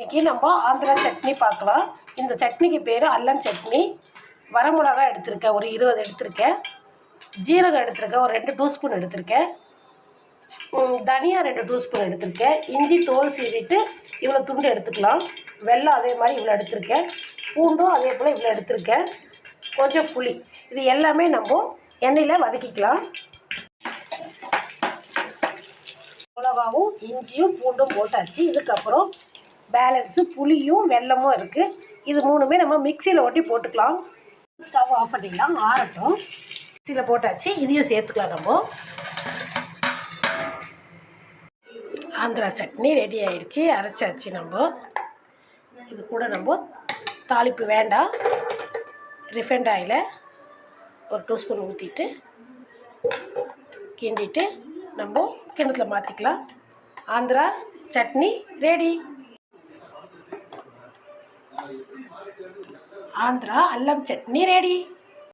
இன்றைக்கி நம்ம ஆந்திரா சட்னி பார்க்கலாம். இந்த சட்னிக்கு பேர் அல்லம் சட்னி. வரமிளகாய் எடுத்திருக்கேன், ஒரு 20 எடுத்திருக்கேன். ஜீரகம் எடுத்திருக்கேன், ஒரு 2 டீஸ்பூன் எடுத்திருக்கேன். தனியா 2 டீஸ்பூன் எடுத்திருக்கேன். இஞ்சி தோல் சீவிட்டு இவ்வளோ துண்டு எடுத்துக்கலாம். வெல்லம் அதே மாதிரி இவ்வளோ எடுத்திருக்கேன். பூண்டும் அதே போல் இவ்வளோ எடுத்திருக்கேன். கொஞ்சம் புளி. இது எல்லாமே நம்ம எண்ணெயில் வதக்கிக்கலாம். மிளகாவும் இஞ்சியும் பூண்டும் போட்டாச்சு. இதுக்கப்புறம் பேலன்ஸு புளியும் வெல்லமும் இருக்குது. இது மூணுமே நம்ம மிக்சியில் ஒட்டி போட்டுக்கலாம். ஸ்டவ் ஆஃப் பண்ணிக்கலாம், ஆறட்டும். மிக்சியில் போட்டாச்சு, இதையும் சேர்த்துக்கலாம். நம்ம ஆந்திரா சட்னி ரெடி ஆகிடுச்சி, அரைச்சாச்சு. நம்ம இது கூட நம்ம தாளிப்பு வேண்டாம். ரிஃபைண்ட் ஆயிலை ஒரு 2 ஸ்பூன் ஊற்றிட்டு கிண்டிட்டு நம்ம கிணத்துல மாற்றிக்கலாம். ஆந்திரா சட்னி ரெடி. ஆந்திரா அல்லம் சட்னி ரெடி.